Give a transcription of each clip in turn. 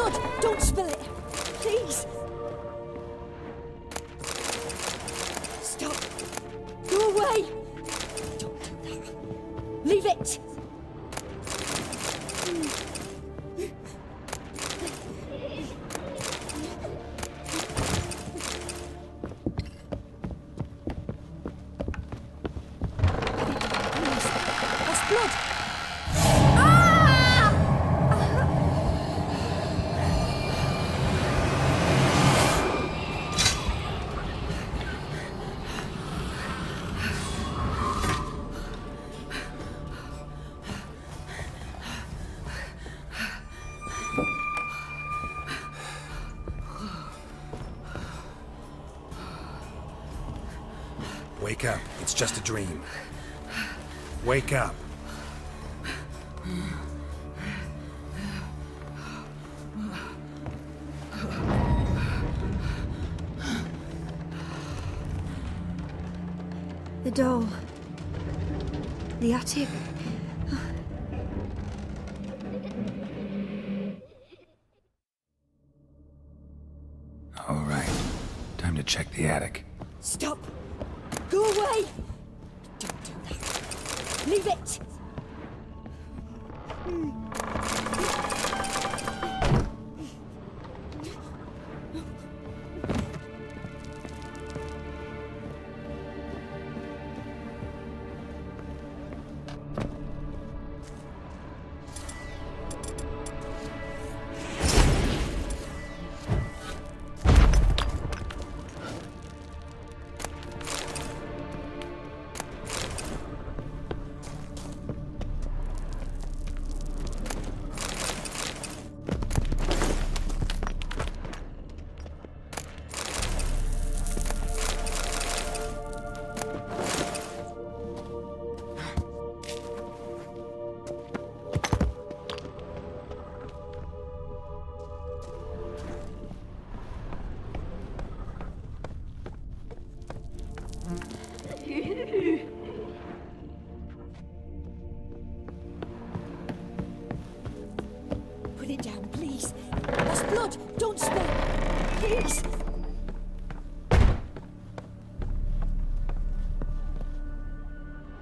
blood! Don't spill it! Please! Stop! Go away! Don't do that. Leave it! Blood! Wake up. It's just a dream. Wake up. The doll. The attic. All right. Time to check the attic. Stop! Go away! Don't do that. Leave it! Put it down, please. That's blood. Don't spill it. Please.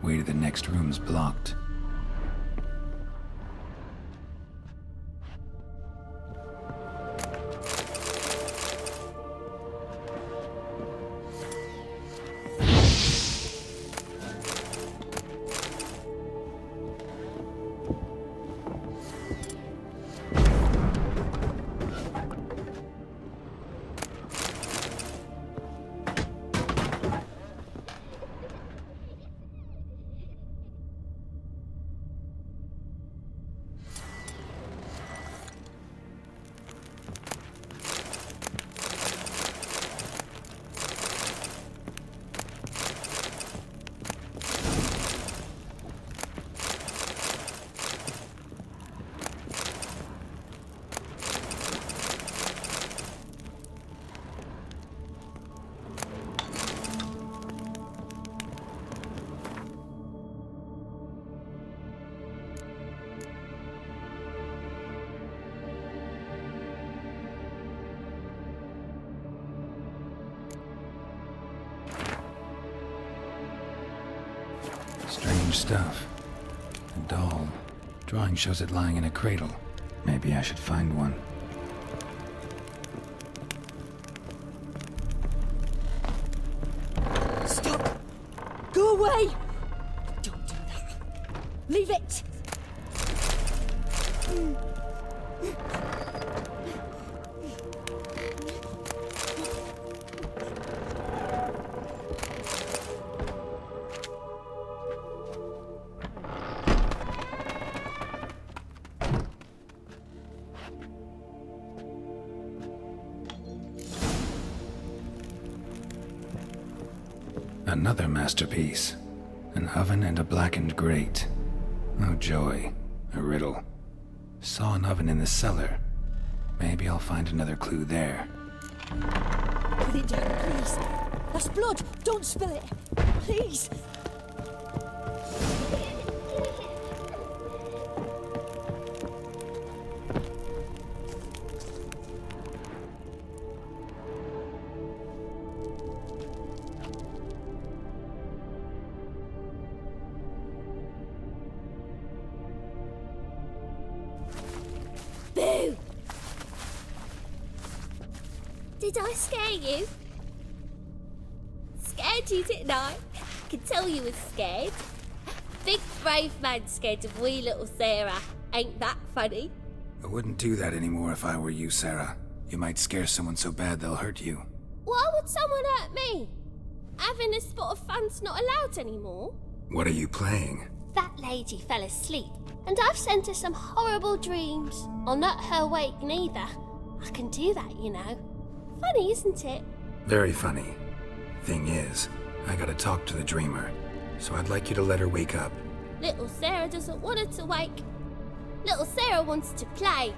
Way to the next room's blocked. Strange stuff. A doll. Drawing shows it lying in a cradle. Maybe I should find one. Stop! Go away! Don't do that. Leave it! Another masterpiece. An oven and a blackened grate. Oh joy. A riddle. Saw an oven in the cellar. Maybe I'll find another clue there. Put it down, please. That's blood. Don't spill it. Please. Did I scare you? Scared you, didn't I? Could tell you was scared. Big brave man scared of wee little Sarah. Ain't that funny? I wouldn't do that anymore if I were you, Sarah. You might scare someone so bad they'll hurt you. Why would someone hurt me? Having a spot of fun's not allowed anymore. What are you playing? That lady fell asleep, and I've sent her some horrible dreams. I'll not her wake neither. I can do that, you know. Funny, isn't it? Very funny. Thing is, I gotta talk to the dreamer, so I'd like you to let her wake up. Little Sarah doesn't want her to wake. Little Sarah wants to play.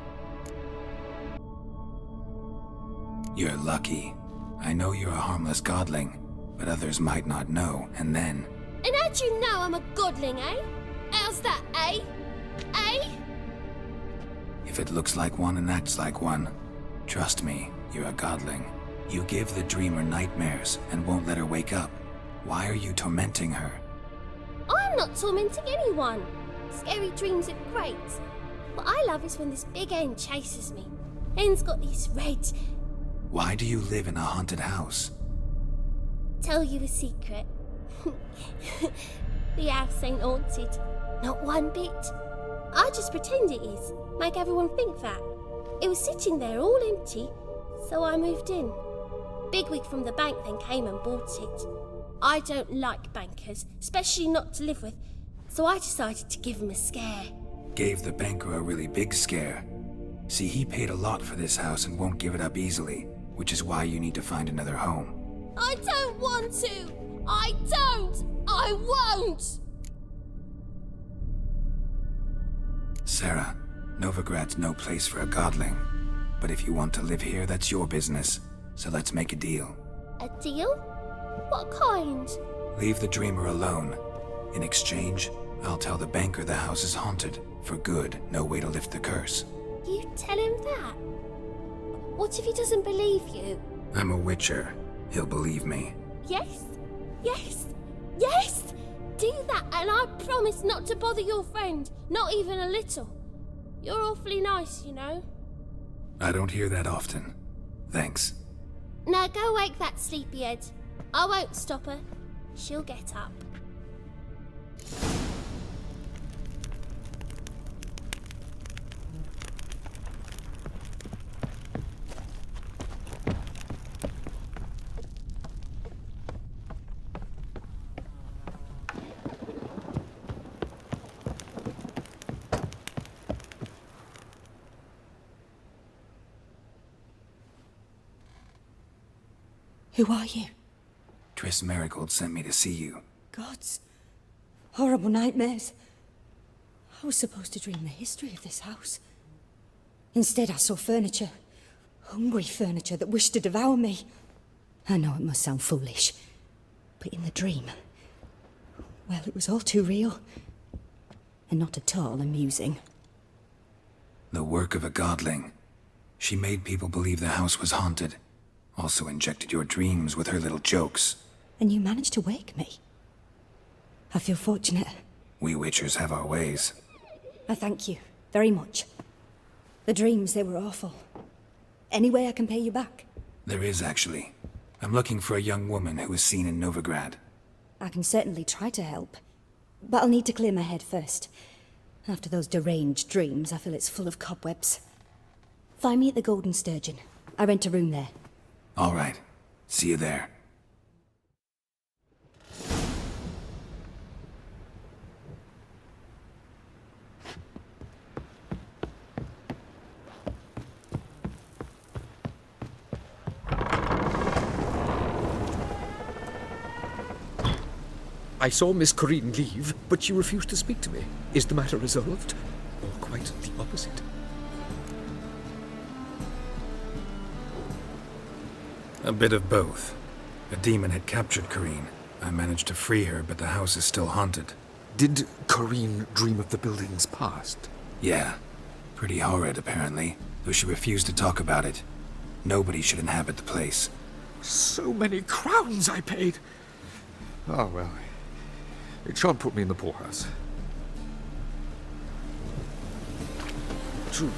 You're lucky. I know you're a harmless godling, but others might not know, and then... And how'd you know I'm a godling, eh? How's that, eh? Eh? If it looks like one and acts like one, trust me, you're a godling. You give the dreamer nightmares and won't let her wake up. Why are you tormenting her? I'm not tormenting anyone. Scary dreams are great. What I love is when this big hen chases me. Hen's got these red... Why do you live in a haunted house? Tell you a secret. The house ain't haunted. Not one bit. I just pretend it is. Make everyone think that. It was sitting there all empty, so I moved in. Bigwig from the bank then came and bought it. I don't like bankers, especially not to live with, so I decided to give him a scare. Gave the banker a really big scare. See, he paid a lot for this house and won't give it up easily, which is why you need to find another home. I don't want to! I don't! I won't! Sarah, Novigrad's no place for a godling. But if you want to live here, that's your business. So let's make a deal. A deal? What kind? Leave the dreamer alone. In exchange, I'll tell the banker the house is haunted. For good, no way to lift the curse. You tell him that? What if he doesn't believe you? I'm a witcher. He'll believe me. Yes? Yes? Yes! Do that and I promise not to bother your friend. Not even a little. You're awfully nice, you know. I don't hear that often. Thanks. Now go wake that sleepyhead. I won't stop her. She'll get up. Who are you? Triss Marigold sent me to see you. Gods. Horrible nightmares. I was supposed to dream the history of this house. Instead, I saw furniture. Hungry furniture that wished to devour me. I know it must sound foolish, but in the dream, well, it was all too real. And not at all amusing. The work of a godling. She made people believe the house was haunted. Also injected your dreams with her little jokes. And you managed to wake me. I feel fortunate. We witchers have our ways. I thank you very much. The dreams, they were awful. Any way I can pay you back? There is, actually. I'm looking for a young woman who was seen in Novigrad. I can certainly try to help. But I'll need to clear my head first. After those deranged dreams, I feel it's full of cobwebs. Find me at the Golden Sturgeon. I rent a room there. All right. See you there. I saw Miss Corinne leave, but she refused to speak to me. Is the matter resolved? Or quite the opposite? A bit of both. A demon had captured Corinne. I managed to free her, but the house is still haunted. Did Corinne dream of the building's past? Yeah. Pretty horrid, apparently, though she refused to talk about it. Nobody should inhabit the place. So many crowns I paid! Oh, well. It shan't put me in the poorhouse. True.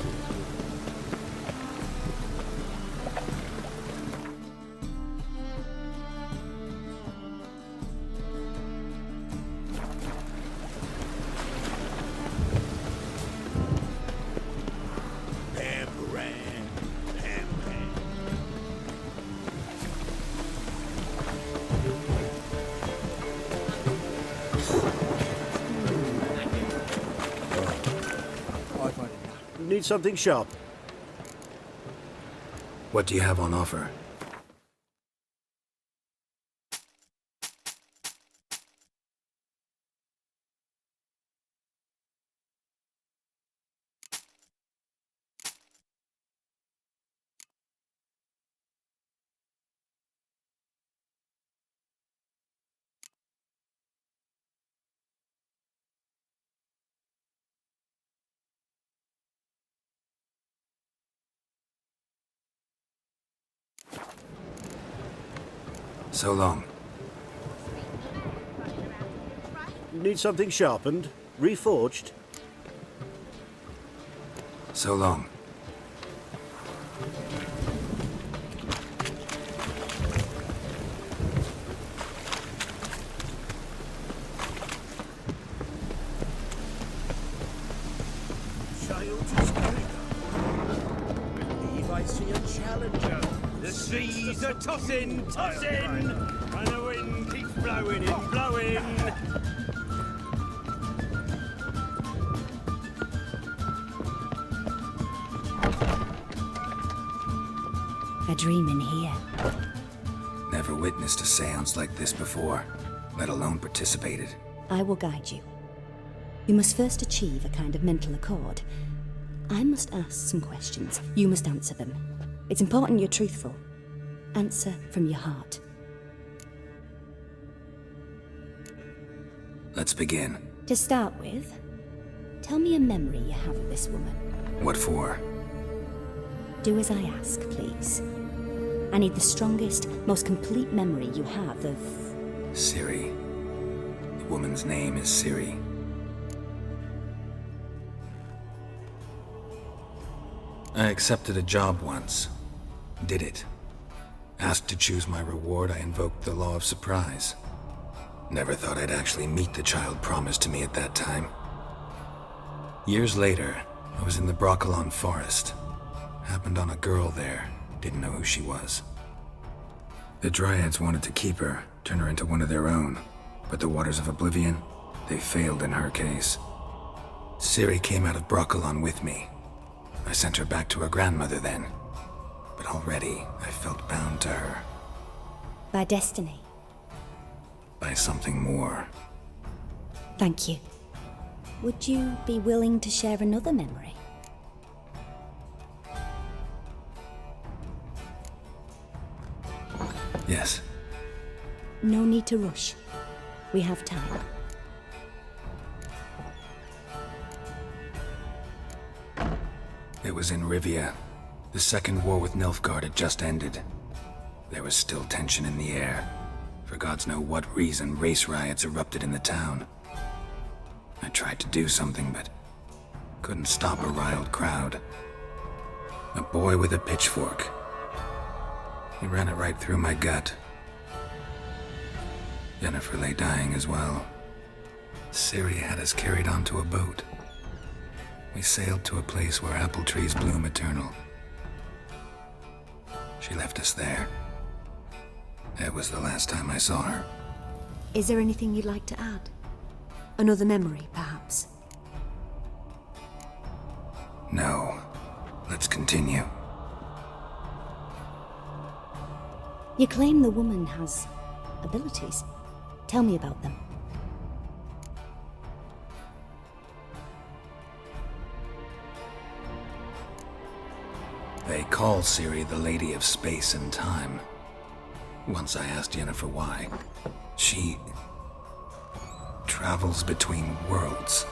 Need something sharp. What do you have on offer? So long. Need something sharpened? Reforged? So long. I see a challenger. The seas are tossing, tossing, and the wind keeps blowing and blowing. A dream in here. Never witnessed a seance like this before, let alone participated. I will guide you. You must first achieve a kind of mental accord. I must ask some questions. You must answer them. It's important you're truthful. Answer from your heart. Let's begin. To start with, tell me a memory you have of this woman. What for? Do as I ask, please. I need the strongest, most complete memory you have of... Siri. The woman's name is Siri. I accepted a job once. Did it. Asked to choose my reward, I invoked the law of surprise. Never thought I'd actually meet the child promised to me at that time. Years later, I was in the Broccolon forest. Happened on a girl there. Didn't know who she was. The Dryads wanted to keep her, turn her into one of their own. But the Waters of Oblivion, they failed in her case. Siri came out of Broccolon with me. I sent her back to her grandmother then. But already, I felt bound to her. By destiny. By something more. Thank you. Would you be willing to share another memory? Yes. No need to rush. We have time. It was in Rivia. The second war with Nilfgaard had just ended. There was still tension in the air. For gods know what reason, race riots erupted in the town. I tried to do something, but couldn't stop a riled crowd. A boy with a pitchfork. He ran it right through my gut. Jennifer lay dying as well. Siri had us carried onto a boat. We sailed to a place where apple trees bloom eternal. She left us there. It was the last time I saw her. Is there anything you'd like to add? Another memory, perhaps? No. Let's continue. You claim the woman has abilities. Tell me about them. They call Siri the Lady of Space and Time. Once I asked Jennifer why. She travels between worlds.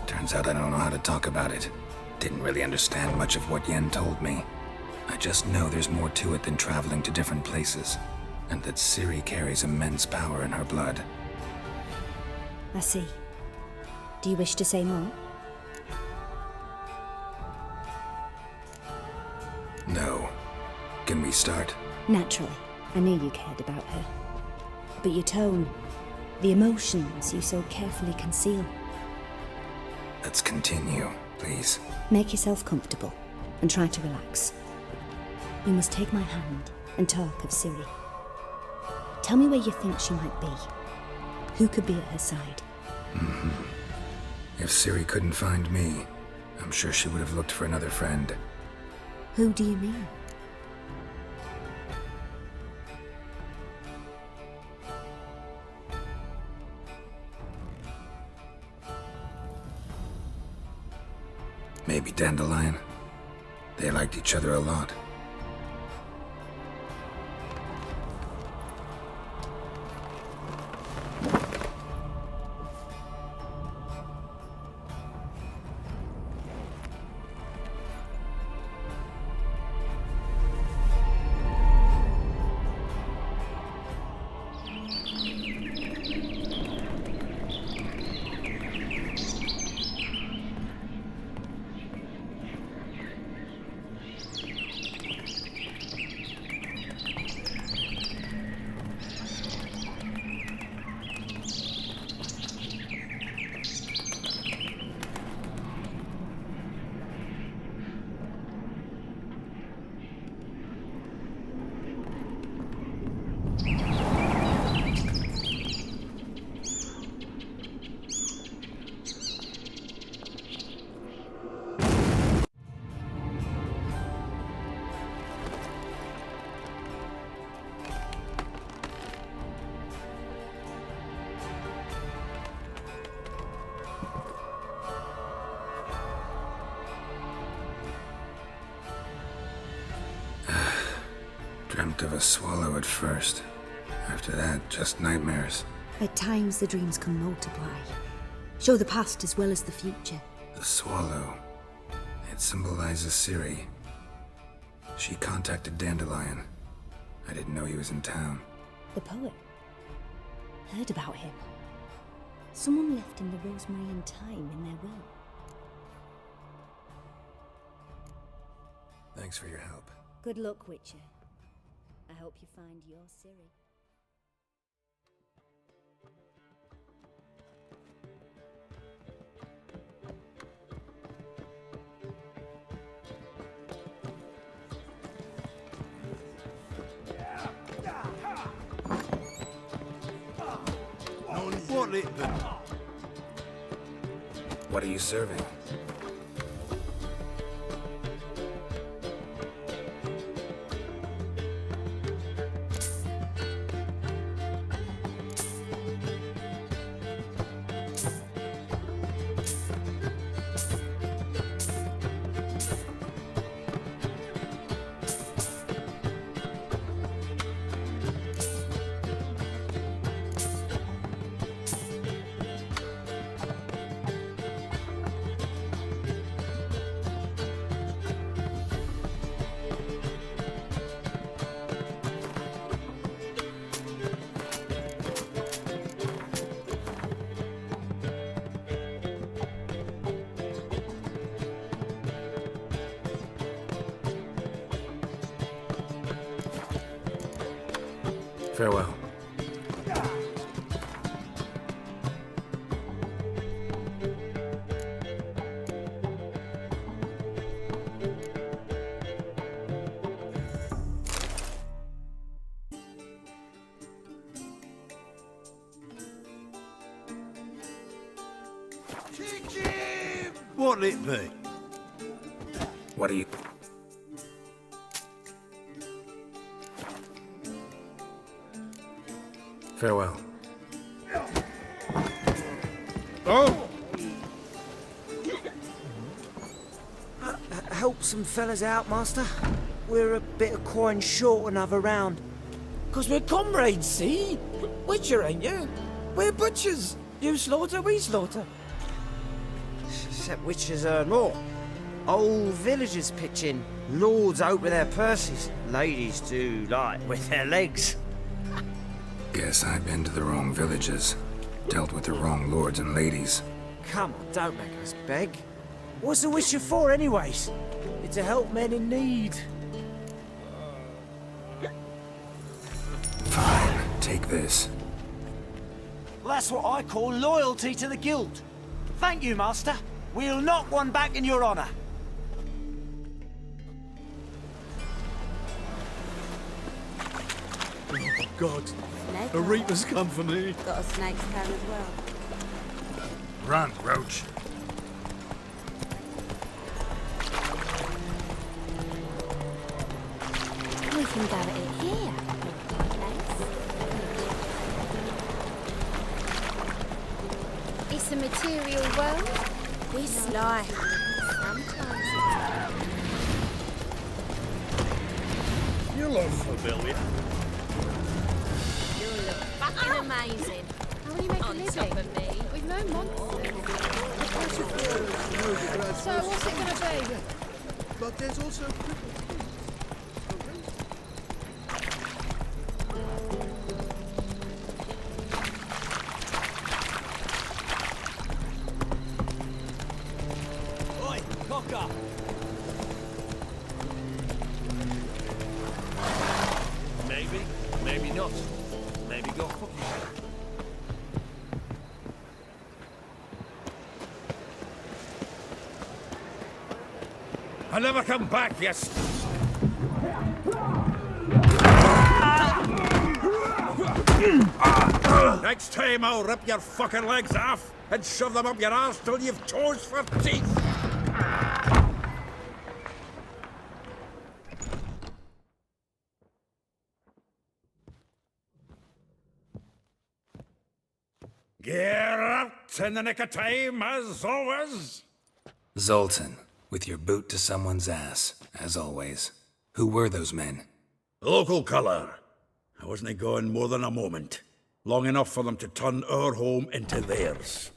Turns out I don't know how to talk about it. Didn't really understand much of what Yen told me. I just know there's more to it than traveling to different places, and that Siri carries immense power in her blood. I see. Do you wish to say more? No. Can we start? Naturally. I knew you cared about her. But your tone, the emotions you so carefully conceal. Let's continue, please. Make yourself comfortable and try to relax. You must take my hand and talk of Siri. Tell me where you think she might be. Who could be at her side? If Ciri couldn't find me, I'm sure she would have looked for another friend. Who do you mean? Maybe Dandelion. They liked each other a lot. Dreamt of a swallow at first. After that, just nightmares. At times, the dreams can multiply. Show the past as well as the future. The swallow. It symbolizes Ciri. She contacted Dandelion. I didn't know he was in town. The poet. Heard about him. Someone left him the rosemary and thyme in their will. Thanks for your help. Good luck, Witcher. I hope you find your Ciri. What lit them? What are you serving? Farewell. What'll it be? What are you... Farewell. Oh! Help some fellas out, Master. We're a bit of coin short another round. 'Cause we're comrades, see? Witcher, ain't you? We're butchers. You slaughter, we slaughter. Except witches earn more. Old villagers pitch in. Lords out with their purses. Ladies do like with their legs. Guess I've been to the wrong villages. Dealt with the wrong lords and ladies. Come on, don't make us beg. What's a witcher for, anyways? It's to help men in need. Fine, take this. That's what I call loyalty to the guild. Thank you, Master. We'll knock one back in your honor. Oh, God. Snake A reaper's come for me. got a snake's tail as well. Run, Roach. can go at it here. It's a material world. This life. Sometimes You look familiar. you look fucking amazing. How will you make a On living? top of me. With no monsters. So what's it gonna be? But there's also Oi, cocker! maybe, maybe not. Maybe go fuck yourself. I'll never come back, yes. Next time I'll rip your fucking legs off and shove them up your arse till you've toes for teeth. Get out in the nick of time, as always. Zoltan, with your boot to someone's ass, as always. Who were those men? Local colour. I wasn't gone more than a moment. Long enough for them to turn our home into theirs.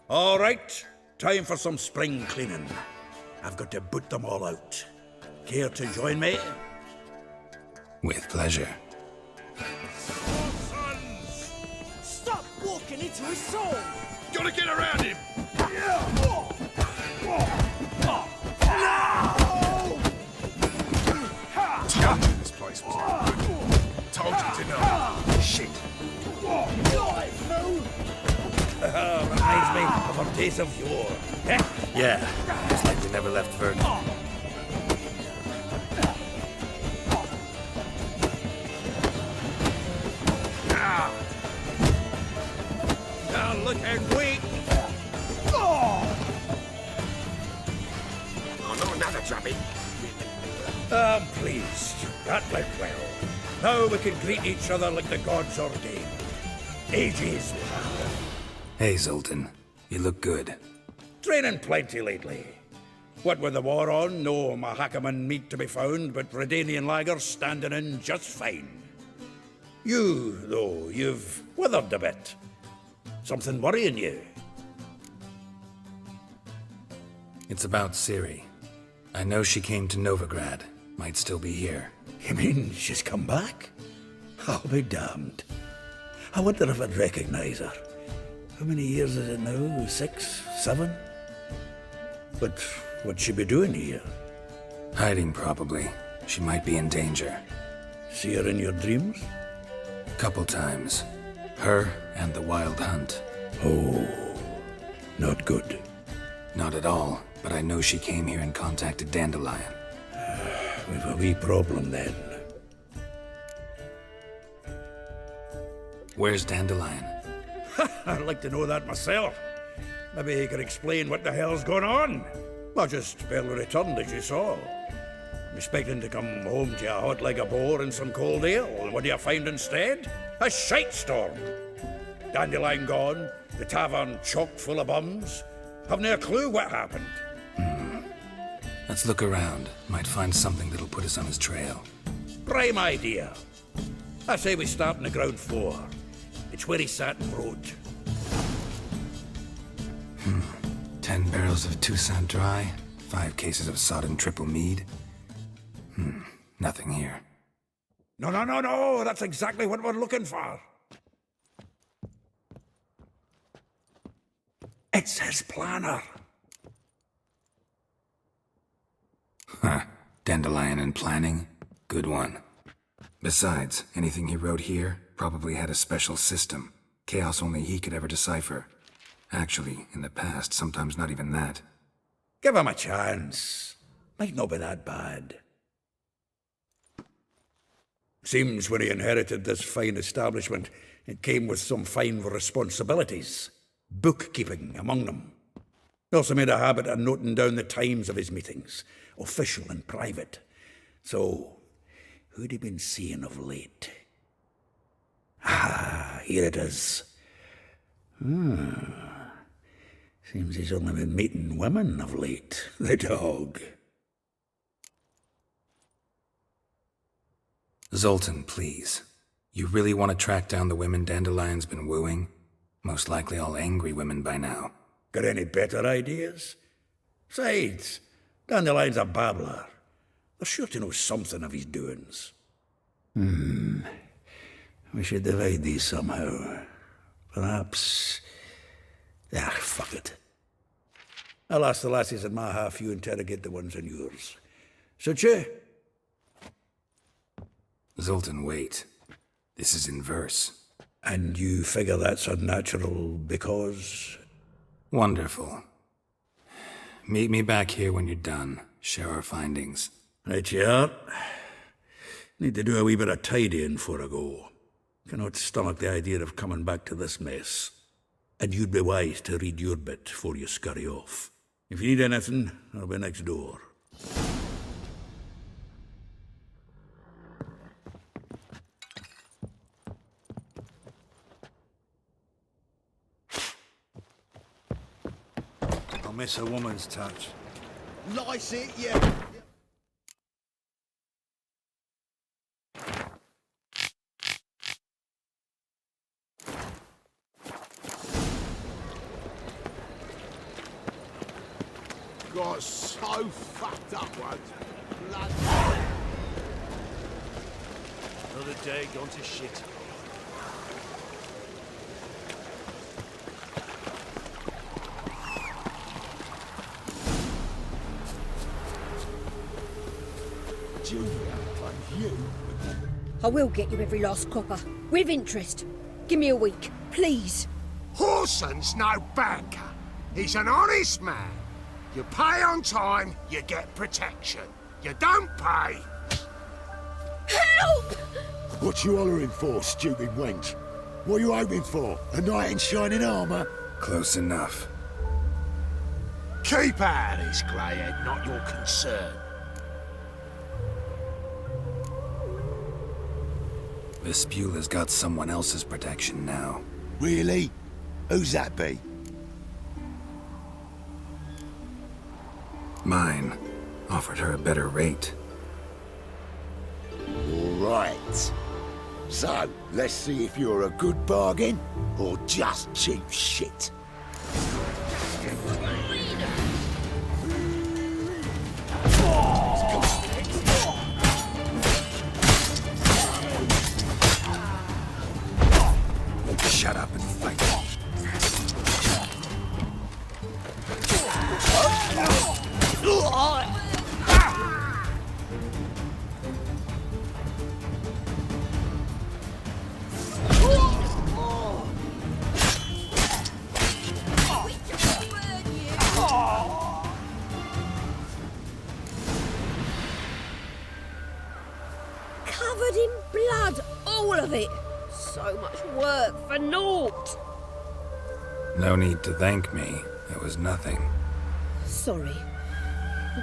All right, time for some spring cleaning. I've got to boot them all out. Care to join me? With pleasure. Stop walking into his soul! Gotta get around him! Told you this place was no good. Told you to know. Shit. Reminds me of our days of yore. Eh? Yeah, it's like we never left Verdun. Now look and wait! Oh, no, another drubbing. I'm pleased. That went well. Now we can greet each other like the gods ordained. Ages past. Hey, Zoltan. You look good. Training plenty lately. What with the war on, no Mahakaman meat to be found, but Redanian lagers standing in just fine. You, though, you've withered a bit. Something worrying you? It's about Ciri. I know she came to Novigrad. Might still be here. You mean she's come back? I'll be damned. I wonder if I'd recognize her. How many years is it now? 6, 7? But what'd she be doing here? Hiding, probably. She might be in danger. See her in your dreams? Couple times. Her and the Wild Hunt. Oh, not good. Not at all, but I know she came here and contacted Dandelion. We've a wee problem then. Where's Dandelion? I'd like to know that myself. Maybe he could explain what the hell's going on. I just barely returned, as you saw. I'm expecting to come home to a hot leg of boar and some cold ale. And what do you find instead? A shite storm. Dandelion gone, the tavern chock full of bums. Have no clue what happened. Let's look around. Might find something that'll put us on his trail. Prime idea. I say we start on the ground floor. It's where he sat and wrote. 10 barrels of Toussaint Dry, 5 cases of sodden triple mead. Nothing here. No, that's exactly what we're looking for. It's his planner. Huh. Dandelion and planning? Good one. Besides, anything he wrote here probably had a special system. Chaos only he could ever decipher. Actually, in the past, sometimes not even that. Give him a chance. Might not be that bad. Seems when he inherited this fine establishment, it came with some fine responsibilities. Bookkeeping among them. He also made a habit of noting down the times of his meetings. official and private. So, who'd he been seeing of late? Ah, here it is. Seems he's only been meeting women of late, the dog. Zoltan, please. You really want to track down the women Dandelion's been wooing? Most likely all angry women by now. Got any better ideas? Besides, Dandelion's a babbler. They're sure to know something of his doings. We should divide these somehow. Perhaps... fuck it. I'll ask the lassies in my half, you interrogate the ones in yours. Suit you? Zoltan, wait. This is in verse. And you figure that's unnatural because... Wonderful. Meet me back here when you're done. Share our findings. Right you are. Need to do a wee bit of tidying before I go. Cannot stomach the idea of coming back to this mess. And you'd be wise to read your bit before you scurry off. If you need anything, I'll be next door. I miss a woman's touch. Lice it, yeah. Got so fucked up once. Blood. Another day gone to shit. I will get you every last copper, with interest. Give me a week, please. Horson's no banker. He's an honest man. You pay on time, you get protection. You don't pay... Help! What you hollering for, stupid wench? What you hoping for? A knight in shining armour? Close enough. Keep out of this, greyhead, not your concern. Vespula's got someone else's protection now. Really? Who's that be? Mine. Offered her a better rate. Right. So, let's see if you're a good bargain or just cheap shit. Shut up and fight. Covered in blood, all of it. So much work for naught. No need to thank me. It was nothing. Sorry.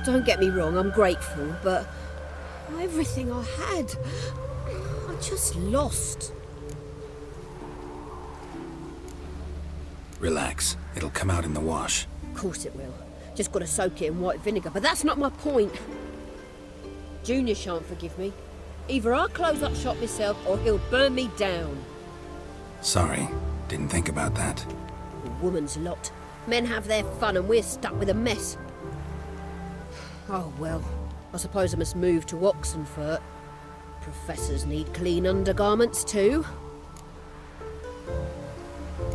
Don't get me wrong, I'm grateful, but everything I had, I just lost. Relax. It'll come out in the wash. Of course it will. Just gotta soak it in white vinegar, but that's not my point. Junior shan't forgive me. Either I'll close up shop myself or he'll burn me down. Sorry. Didn't think about that. A woman's lot. Men have their fun and we're stuck with a mess. Oh well, I suppose I must move to Oxenfurt. Professors need clean undergarments too.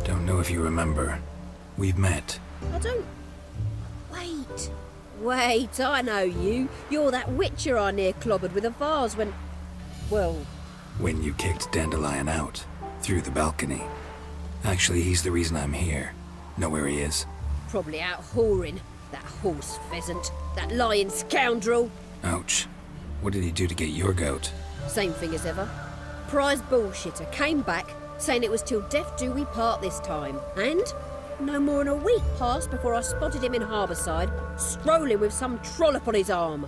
Don't know if you remember. We've met. I don't... Wait, I know you. You're that witcher I near clobbered with a vase when... Well... When you kicked Dandelion out. Through the balcony. Actually, he's the reason I'm here. Know where he is? Probably out whoring. That horse pheasant. That lying scoundrel. Ouch. What did he do to get your goat? Same thing as ever. Prize bullshitter came back, saying it was till death do we part this time. And no more than a week passed before I spotted him in Harbourside, strolling with some trollop on his arm.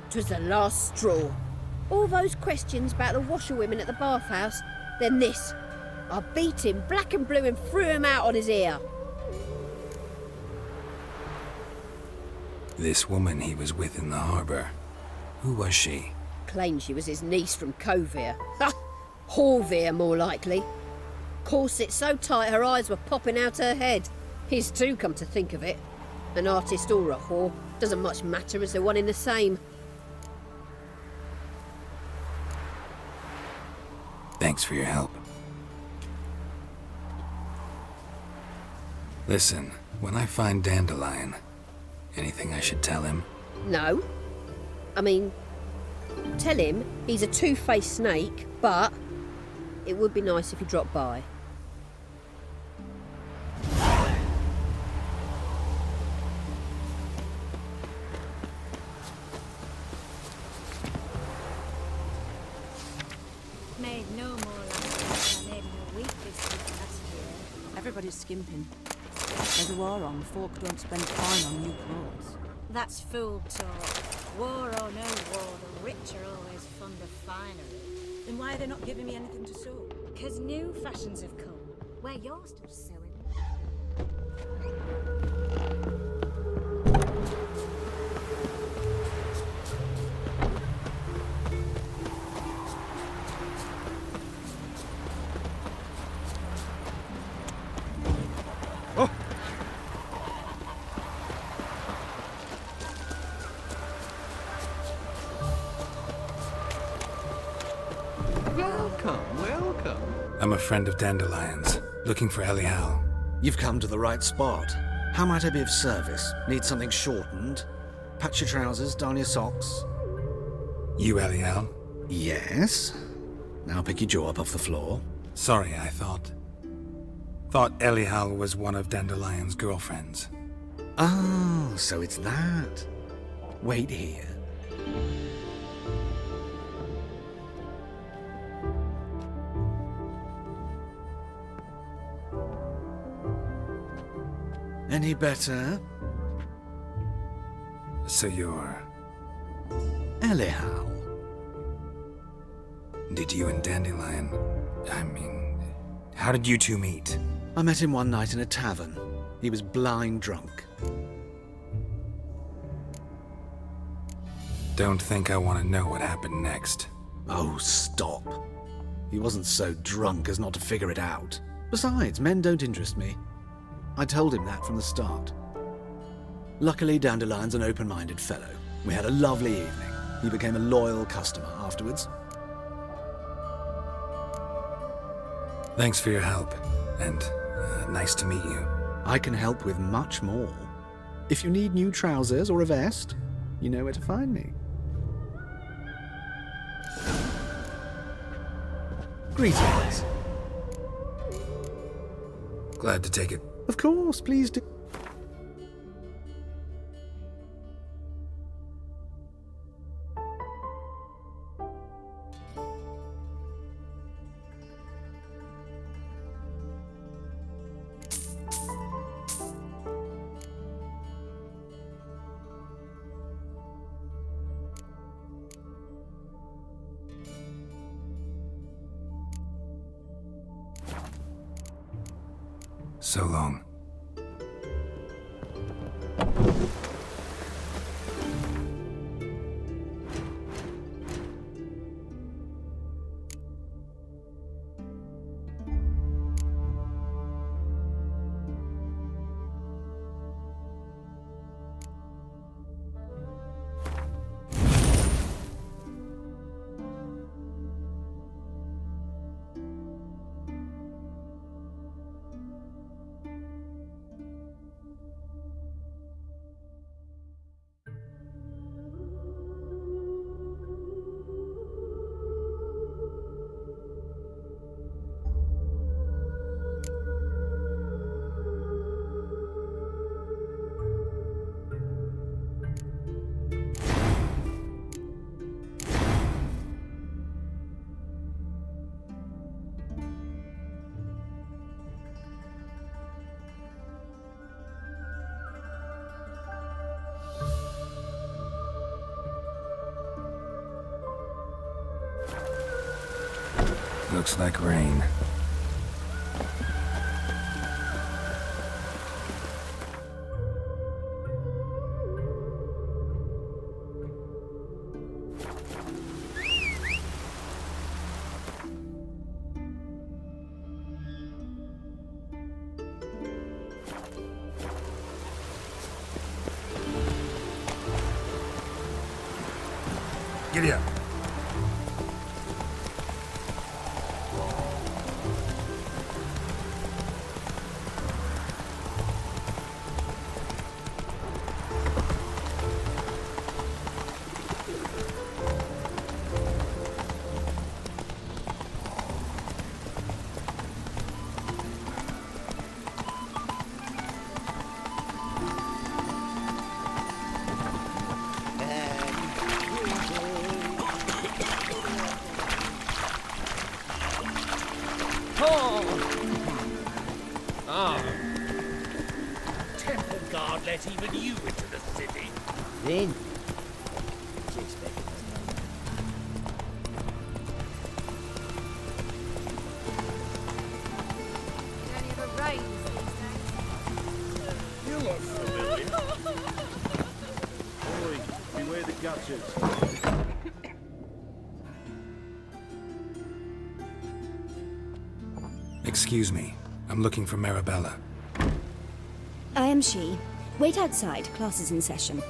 'Twas the last straw. All those questions about the washerwomen at the bathhouse, then this. I beat him black and blue and threw him out on his ear. This woman he was with in the harbour, who was she? Claimed she was his niece from Covere. Ha! Horvere, more likely. Corset so tight her eyes were popping out her head. His too, come to think of it. An artist or a whore, doesn't much matter as they're one in the same. Thanks for your help. Listen, when I find Dandelion, anything I should tell him? No. I mean, tell him he's a two-faced snake, but it would be nice if he dropped by. Made no more last year than I made in a week this week last year. Everybody's skimping. There's a war on, folk don't spend time on new clothes. That's fool talk. War or no war, the rich are always fond of finery. Then why are they not giving me anything to sew? 'Cause new fashions have come, where you're still sewing. Welcome. I'm a friend of Dandelion's, looking for Elial. You've come to the right spot. How might I be of service? Need something shortened? Patch your trousers, darn your socks. You Elial? Yes. Now pick your jaw up off the floor. Sorry, I thought Elial was one of Dandelion's girlfriends. Oh, so it's that. Wait here. Any better? So you're... Elial. Did you and Dandelion... how did you two meet? I met him one night in a tavern. He was blind drunk. Don't think I want to know what happened next. Oh, stop. He wasn't so drunk as not to figure it out. Besides, men don't interest me. I told him that from the start. Luckily, Dandelion's an open-minded fellow. We had a lovely evening. He became a loyal customer afterwards. Thanks for your help, and nice to meet you. I can help with much more. If you need new trousers or a vest, you know where to find me. Greetings. Glad to take it. Of course, please do. So long. Looks like rain. Giddy up. Temple guard let even you into the city. Then? You look familiar. Oi, beware the gutters. Excuse me. I'm looking for Marabella. I am she. Wait outside. Class is in session.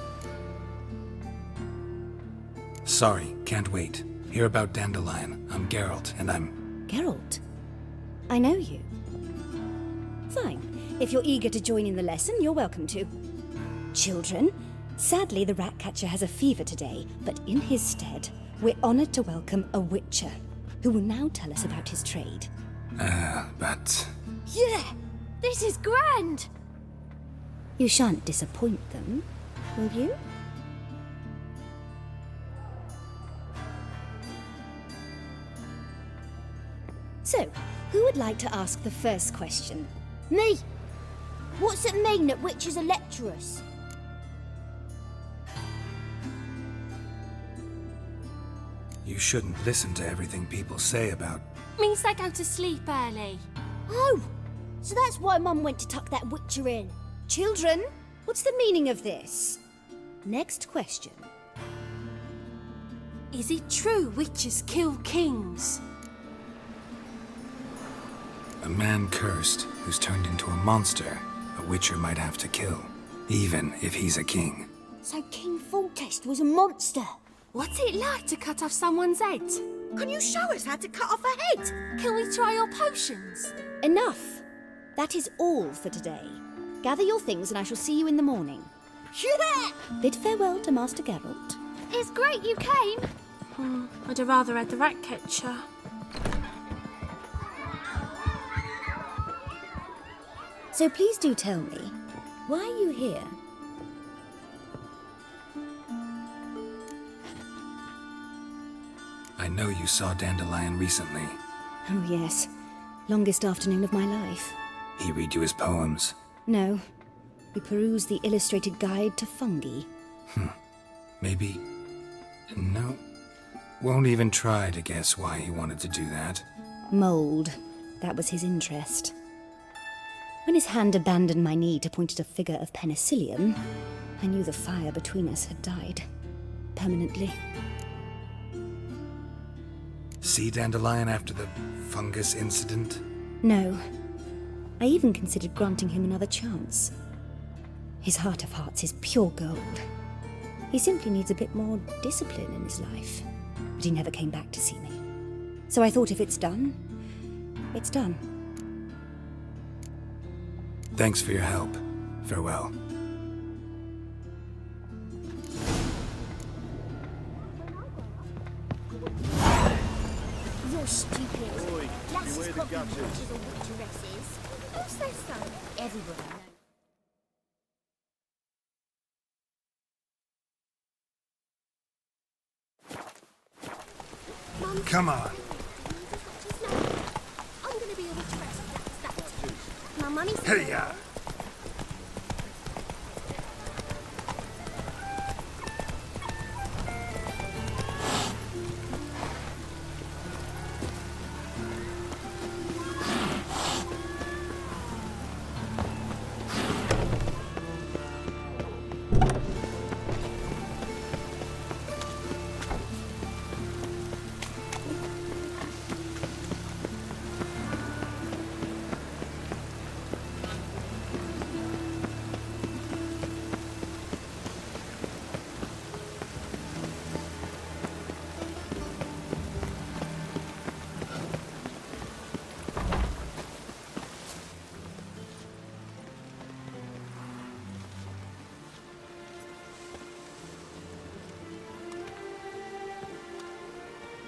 Sorry, can't wait. Hear about Dandelion. I'm Geralt, and I'm... Geralt? I know you. Fine. If you're eager to join in the lesson, you're welcome to. Children, sadly the Ratcatcher has a fever today, but in his stead, we're honored to welcome a Witcher, who will now tell us about his trade. But... Yeah! This is grand! You shan't disappoint them, will you? So, who would like to ask the first question? Me! What's it mean that witches are lecturers? You shouldn't listen to everything people say about... Means they go to sleep early. Oh! So that's why Mum went to tuck that witcher in. Children, what's the meaning of this? Next question. Is it true witches kill kings? A man cursed who's turned into a monster a Witcher might have to kill, even if he's a king. So King Foltest was a monster. What's it like to cut off someone's head? Can you show us how to cut off a head? Can we try your potions? Enough! That is all for today. Gather your things and I shall see you in the morning. Yeah! Bid farewell to Master Geralt. It's great you came. I'd have rather had the Ratcatcher. So please do tell me, why are you here? I know you saw Dandelion recently. Oh yes, longest afternoon of my life. He read you his poems. No, we perused the illustrated guide to fungi. Maybe... No. Won't even try to guess why he wanted to do that. Mold, that was his interest. When his hand abandoned my knee to point at a figure of penicillium, I knew the fire between us had died. Permanently. See Dandelion after the fungus incident? No. I even considered granting him another chance. His heart of hearts is pure gold. He simply needs a bit more discipline in his life. But he never came back to see me. So I thought if it's done, it's done. Thanks for your help. Farewell. You're stupid. Oi, Lasses beware the can't be gutters. witches or witcheresses. Who says so? Everybody knows. Come on. I'm gonna be a witcheress. That's that. My money's Here you are.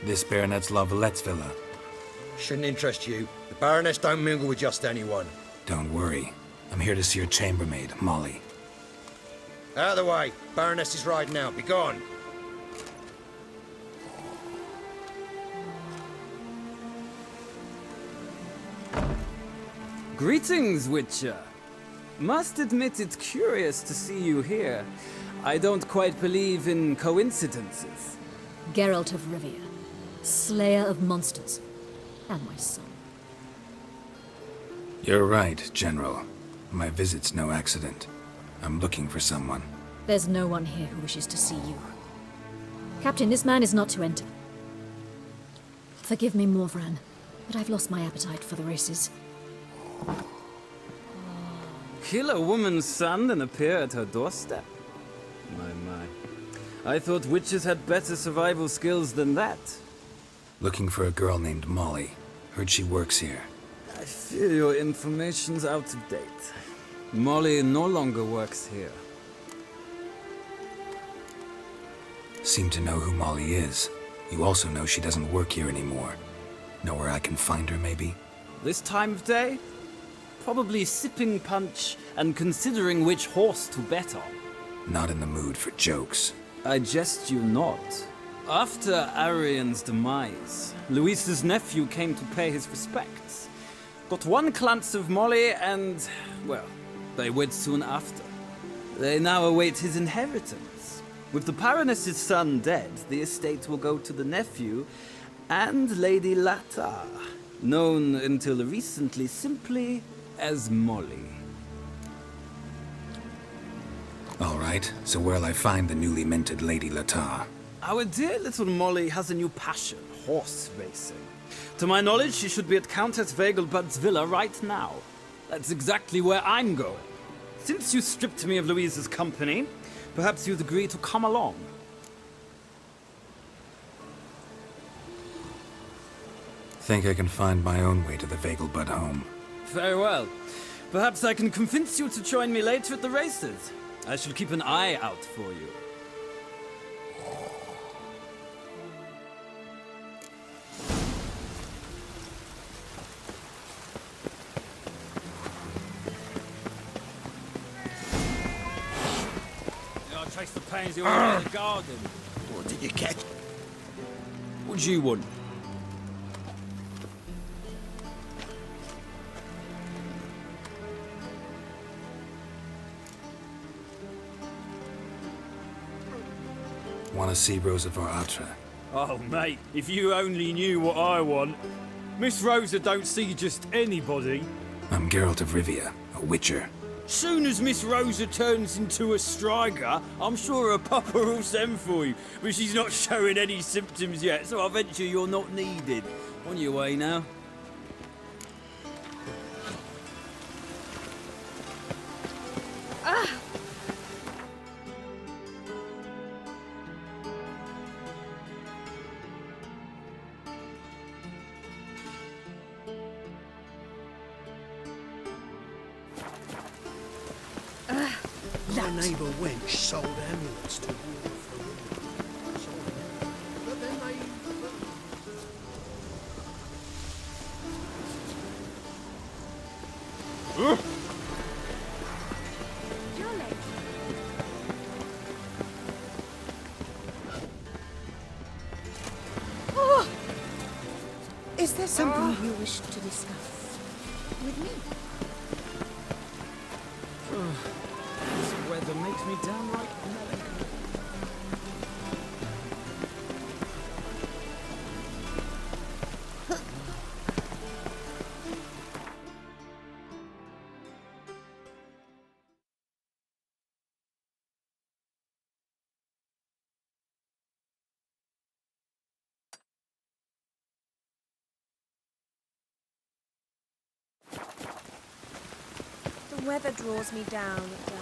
This Baronet's Lavalettes villa. Shouldn't interest you. The Baroness don't mingle with just anyone. Don't worry. I'm here to see your chambermaid, Molly. Out of the way. Baroness is riding out. Be gone. Greetings, Witcher. Must admit it's curious to see you here. I don't quite believe in coincidences. Geralt of Rivia, slayer of monsters, and my son. You're right, General. My visit's no accident. I'm looking for someone. There's no one here who wishes to see you. Captain, this man is not to enter. Forgive me, Morvran, but I've lost my appetite for the races. Kill a woman's son and appear at her doorstep? My. I thought witches had better survival skills than that. Looking for a girl named Molly. Heard she works here. I fear your information's out of date. Molly no longer works here. Seem to know who Molly is. You also know she doesn't work here anymore. Know where I can find her, maybe? This time of day? Probably sipping punch and considering which horse to bet on. Not in the mood for jokes. I jest you not. After Arian's demise, Luis's nephew came to pay his respects. Got one glance of Molly and, well, they wed soon after. They now await his inheritance. With the Baroness's son dead, the estate will go to the nephew and Lady Lata, known until recently simply as Molly. All right, so where'll I find the newly minted Lady Lata? Our dear little Molly has a new passion, horse racing. To my knowledge, she should be at Countess Vegelbud's villa right now. That's exactly where I'm going. Since you stripped me of Louise's company, perhaps you'd agree to come along. Think I can find my own way to the Vegelbud home. Very well. Perhaps I can convince you to join me later at the races. I shall keep an eye out for you. I'll chase the pansy all around the garden. What did you catch? What do you want? Want to see Rosa Atra? Oh, mate, if you only knew what I want. Miss Rosa don't see just anybody. I'm Geralt of Rivia, a witcher. Soon as Miss Rosa turns into a striker, I'm sure her papa will send for you. But she's not showing any symptoms yet, so I venture you're not needed. On your way now. My neighbour wench sold amulets to war for women. But then they... Oh! Is there something you wish to discuss with me? This weather makes me downright melancholy. The weather draws me down, it does.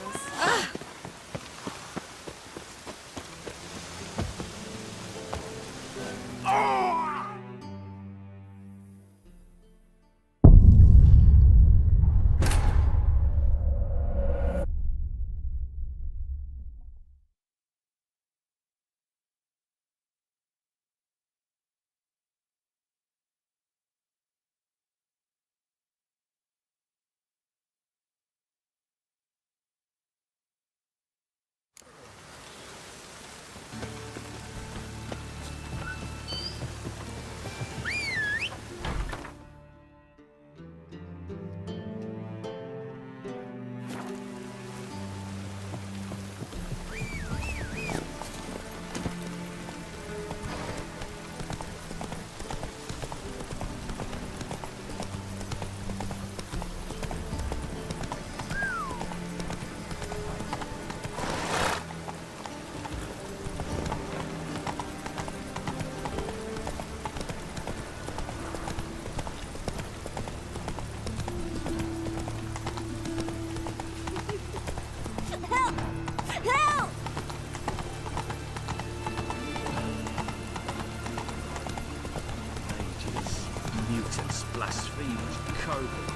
Blasphemous cohort.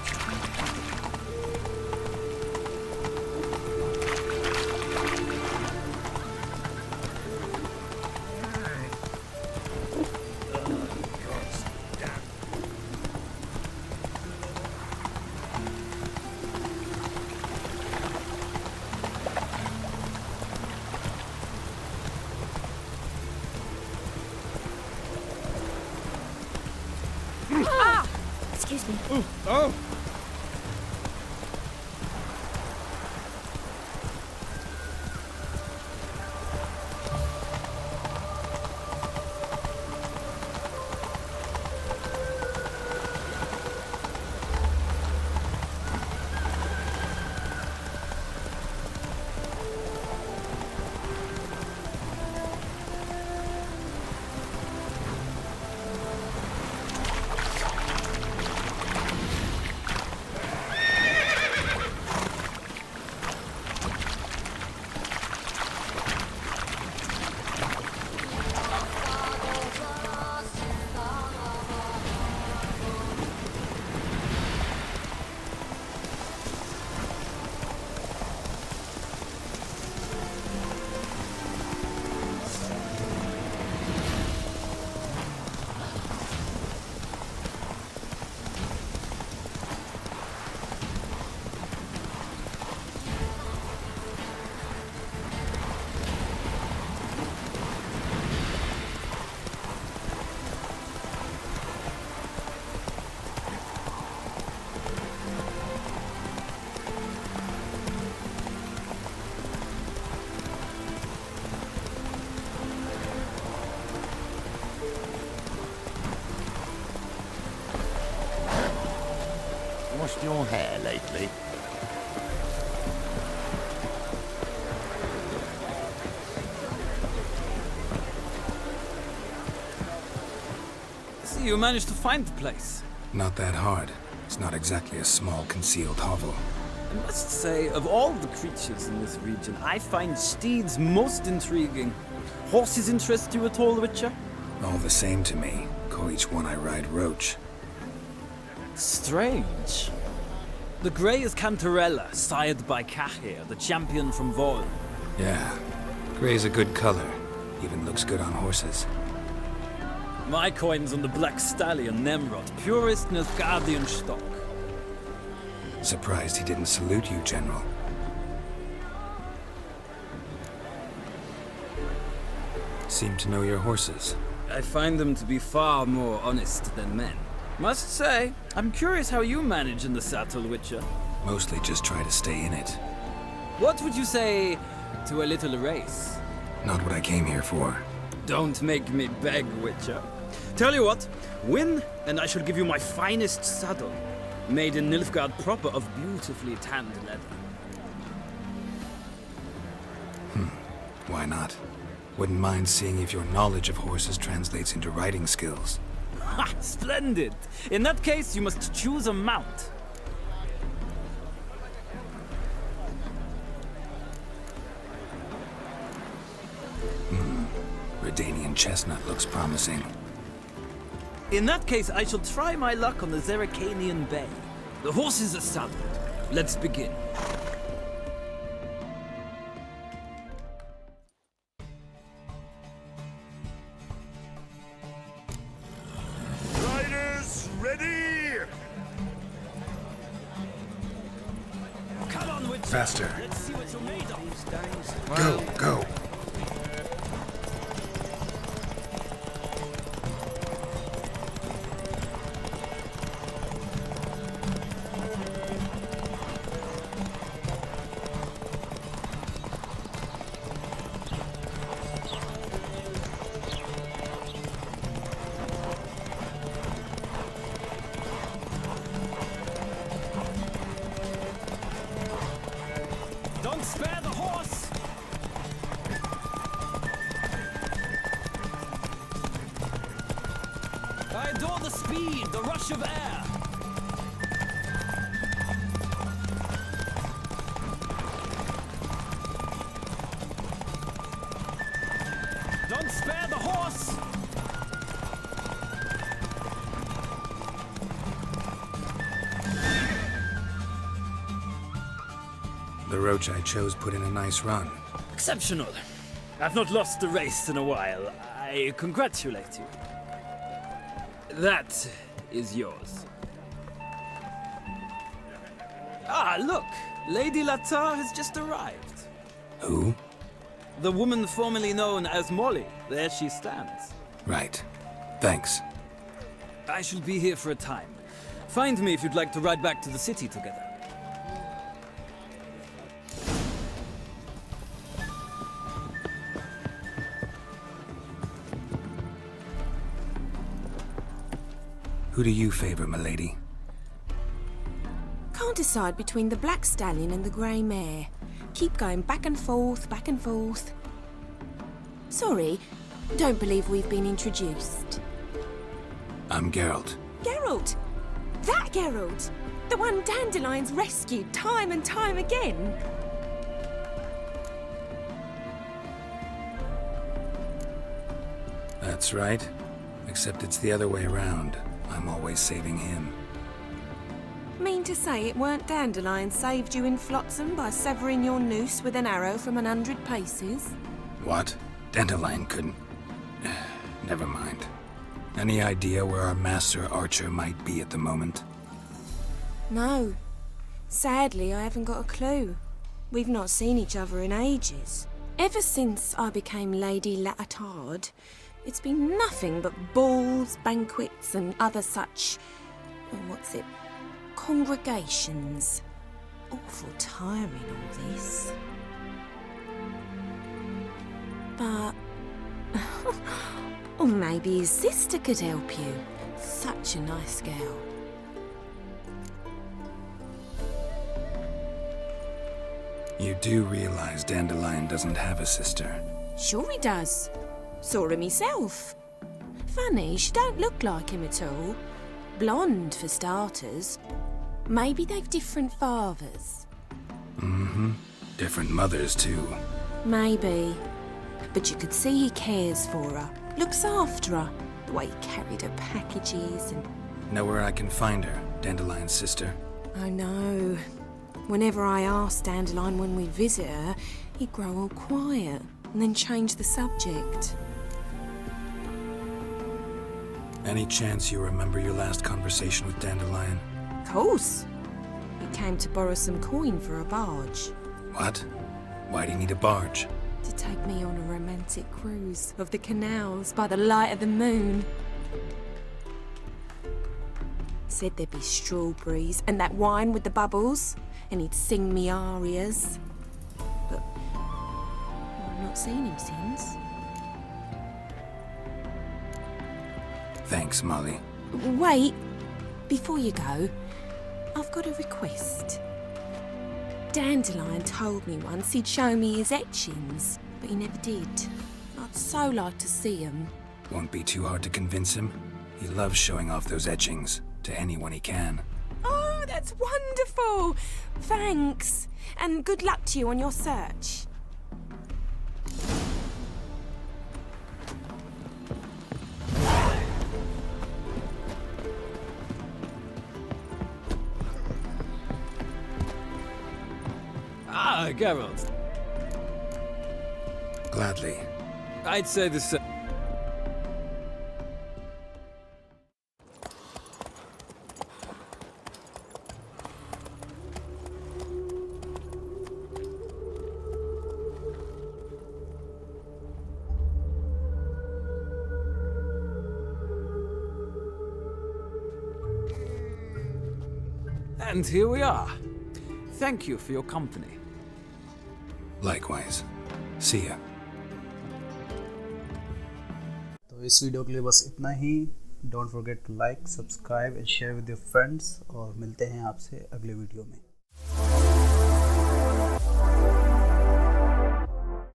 Excuse me. Oh! Washed your hair lately? See, you managed to find the place. Not that hard. It's not exactly a small concealed hovel. I must say, of all the creatures in this region, I find steeds most intriguing. Horses interest you at all, Witcher? All the same to me. Call each one I ride Roach. Strange. The grey is Cantarella, sired by Cahir, the champion from Vol. Yeah. Gray's a good color. Even looks good on horses. My coin's on the Black Stallion, Nemrod, purest Nilfgaardian stock. Surprised he didn't salute you, General. Seem to know your horses. I find them to be far more honest than men. Must say, I'm curious how you manage in the saddle, Witcher. Mostly just try to stay in it. What would you say to a little race? Not what I came here for. Don't make me beg, Witcher. Tell you what, win, and I shall give you my finest saddle. Made in Nilfgaard proper of beautifully tanned leather. Why not? Wouldn't mind seeing if your knowledge of horses translates into riding skills. Ha! Splendid! In that case, you must choose a mount. Redanian chestnut looks promising. In that case, I shall try my luck on the Zeracanian Bay. The horses are saddled. Let's begin. Riders, ready! Come on, Witcher. Faster. Let's see what you're made of these days. Go. Don't spare the horse! I adore the speed, the rush of air. Don't spare the horse! The roach I chose put in a nice run. Exceptional. I've not lost a race in a while. I congratulate you. That is yours. Ah, look! Lady Latar has just arrived. Who? The woman formerly known as Molly. There she stands. Right. Thanks. I shall be here for a time. Find me if you'd like to ride back to the city together. Who do you favor, milady? Can't decide between the black stallion and the grey mare. Keep going back and forth, back and forth. Sorry, don't believe we've been introduced. I'm Geralt. Geralt! That Geralt! The one Dandelion's rescued time and time again! That's right. Except it's the other way around. I'm always saving him. Mean to say it weren't Dandelion saved you in Flotsam by severing your noose with an arrow from 100 paces? What? Dandelion couldn't... Never mind. Any idea where our master archer might be at the moment? No. Sadly, I haven't got a clue. We've not seen each other in ages. Ever since I became Lady Latard, it's been nothing but balls, banquets, and other such... congregations. Awful tiring, all this. But... or maybe his sister could help you. Such a nice girl. You do realize Dandelion doesn't have a sister? Sure he does. Saw her myself. Funny, she don't look like him at all. Blonde, for starters. Maybe they've different fathers. Mm-hmm. Different mothers, too. Maybe. But you could see he cares for her. Looks after her. The way he carried her packages and... Know where I can find her, Dandelion's sister? I know. Whenever I asked Dandelion when we visit her, he'd grow all quiet and then change the subject. Any chance you remember your last conversation with Dandelion? Of course. He came to borrow some coin for a barge. What? Why do you need a barge? To take me on a romantic cruise of the canals by the light of the moon. Said there'd be strawberries and that wine with the bubbles, and he'd sing me arias. But I've not seen him since. Thanks, Molly. Wait, before you go, I've got a request. Dandelion told me once he'd show me his etchings, but he never did. I'd so like to see them. Won't be too hard to convince him. He loves showing off those etchings to anyone he can. Oh, that's wonderful! Thanks, and good luck to you on your search. Ah, Geralt. Gladly. I'd say the same. And here we are. Thank you for your company. Likewise. See ya. तो इस video के लिए बस इतना ही. Don't forget to like, subscribe and share with your friends और मिलते हैं आपसे अगले वीडियो में.